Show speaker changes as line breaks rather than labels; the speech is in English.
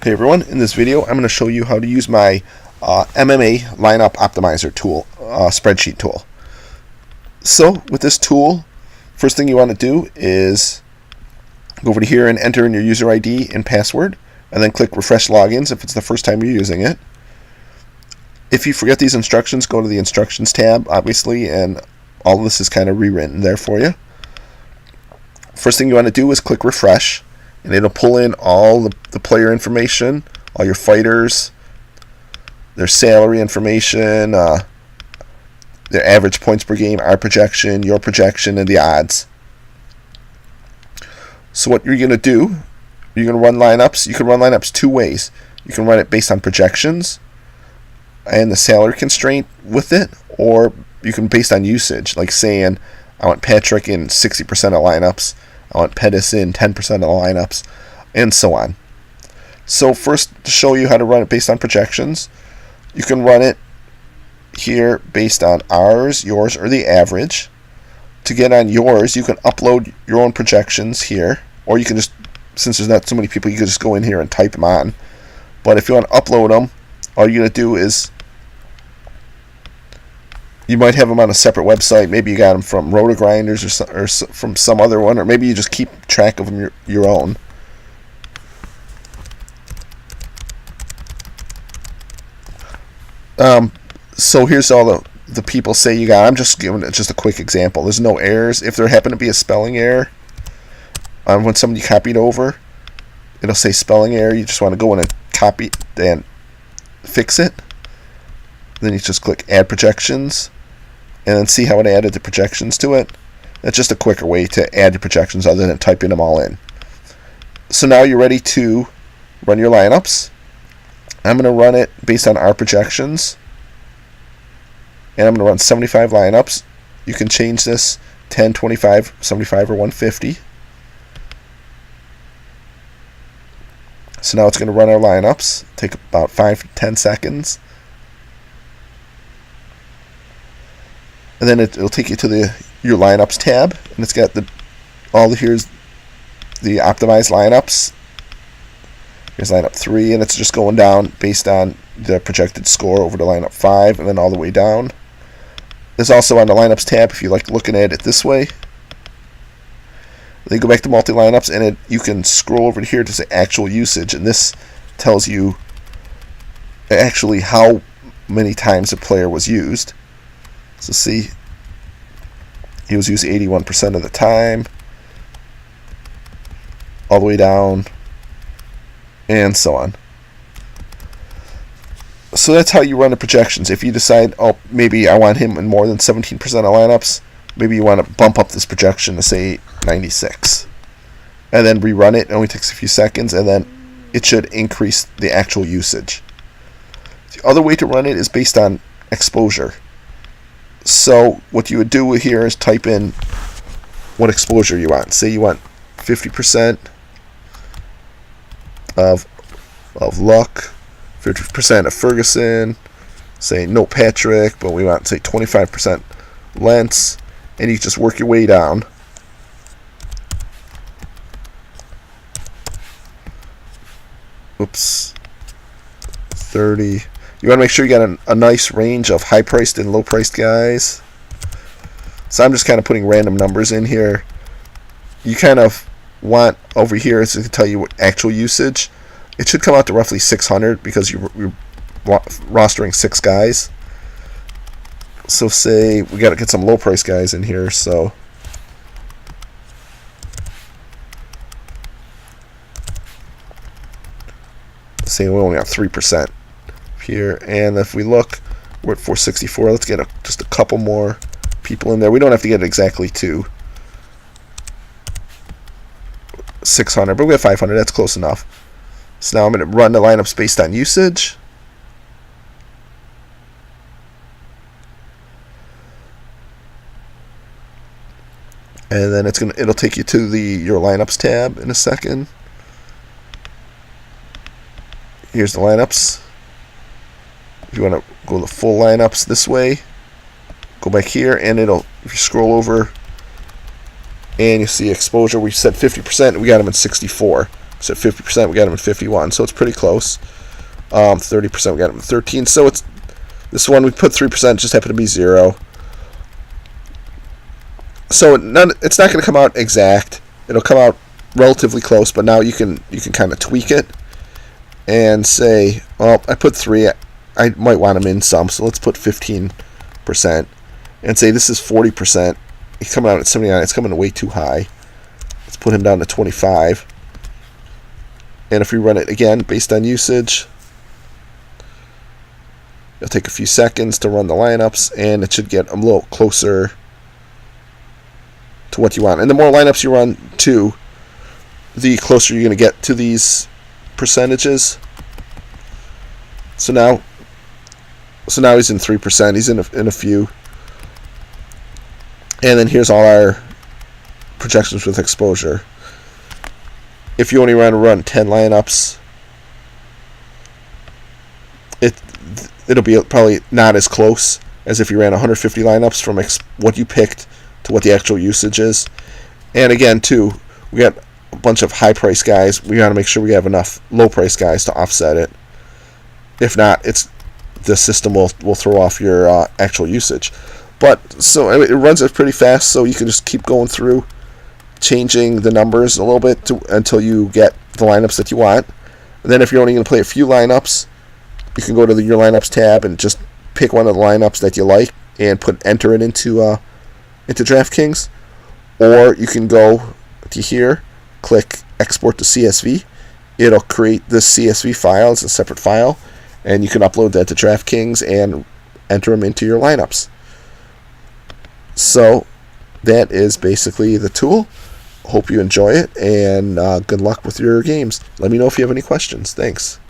Hey everyone, in this video I'm going to show you how to use my MMA Lineup Optimizer tool, spreadsheet tool. So with this tool, first thing you want to do is go over to here and enter in your user ID and password, and then click refresh logins if it's the first time you're using it. If you forget these instructions, go to the instructions tab, obviously, and all of this is kind of rewritten there for you. First thing you want to do is click refresh, and it'll pull in all the player information, all your fighters, their salary information, their average points per game, our projection, your projection, and the odds. So what you're going to do, you're going to run lineups. You can run lineups two ways. You can run it based on projections and the salary constraint with it, or you can based on usage, like saying I want Patrick in 60% of lineups, I want Pettis in 10% of the lineups, and so on. So first, to show you how to run it based on projections, you can run it here based on ours, yours, or the average. To get on yours, you can upload your own projections here, or you can just, since there's not so many people, you can just go in here and type them on. But if you want to upload them, all you're going to do is, you might have them on a separate website. Maybe you got them from Roto-Grinders or from some other one, or maybe you just keep track of them your own. So here's all the people say you got. I'm just giving it just a quick example. There's no errors. If there happen to be a spelling error when somebody copied over, it'll say spelling error. You just want to go in and copy and fix it. Then you just click add projections and then see how it added the projections to it. That's just a quicker way to add your projections other than typing them all in. So now you're ready to run your lineups. I'm going to run it based on our projections, and I'm going to run 75 lineups. You can change this 10, 25, 75, or 150. So now it's going to run our lineups. Take about 5 to 10 seconds. And then it'll take you to your lineups tab, and it's got here's the optimized lineups. Here's lineup 3, and it's just going down based on the projected score over to lineup 5, and then all the way down. There's also on the lineups tab, if you like looking at it this way. Then you go back to multi lineups, and you can scroll over to here to say actual usage, and this tells you actually how many times a player was used. So see, he was used 81% of the time, all the way down, and so on. So that's how you run the projections. If you decide, oh, maybe I want him in more than 17% of lineups, maybe you want to bump up this projection to say 96. And then rerun it. It only takes a few seconds, and then it should increase the actual usage. The other way to run it is based on exposure. So what you would do here is type in what exposure you want. Say you want 50% of Luck, 50% of Ferguson, say no Patrick, but we want, say, 25% Lentz, and you just work your way down. Oops. 30. You want to make sure you got a nice range of high-priced and low-priced guys. So I'm just kind of putting random numbers in here. You kind of want over here is to tell you what actual usage. It should come out to roughly 600 because you're rostering 6 guys. So say we got to get some low-priced guys in here. So say we only have 3%. Here, and if we look, we're at 464. Let's get just a couple more people in there. We don't have to get exactly to 600, but we have 500. That's close enough. So now I'm going to run the lineups based on usage. And then it'll take you to your lineups tab in a second. Here's the lineups. If you want to go the full lineups this way, go back here, and if you scroll over and you see exposure, we said 50%, we got them at 64. So 50%, we got him at 51. So it's pretty close. 30%, we got him at 13. So it's this one we put 3%, just happened to be 0. So it's not going to come out exact. It'll come out relatively close, but now you can kind of tweak it and say, well, I put 3. I might want him in some, so let's put 15% and say this is 40%. He's coming out at 79. It's coming way too high. Let's put him down to 25. And if we run it again based on usage, it'll take a few seconds to run the lineups, and it should get a little closer to what you want. And the more lineups you run too, the closer you're going to get to these percentages. So now he's in 3%. He's in a few. And then here's all our projections with exposure. If you only want to run 10 lineups, it'll be probably not as close as if you ran 150 lineups from what you picked to what the actual usage is. And again, too, we got a bunch of high-price guys. We got to make sure we have enough low-price guys to offset it. If not, the system will throw off your actual usage. But so it runs it pretty fast, so you can just keep going through, changing the numbers a little bit until you get the lineups that you want. And then if you're only going to play a few lineups, you can go to your lineups tab and just pick one of the lineups that you like and enter it into DraftKings. Or you can go to here, click export to CSV. It'll create this CSV file as a separate file, and you can upload that to DraftKings and enter them into your lineups. So that is basically the tool. Hope you enjoy it, and good luck with your games. Let me know if you have any questions. Thanks.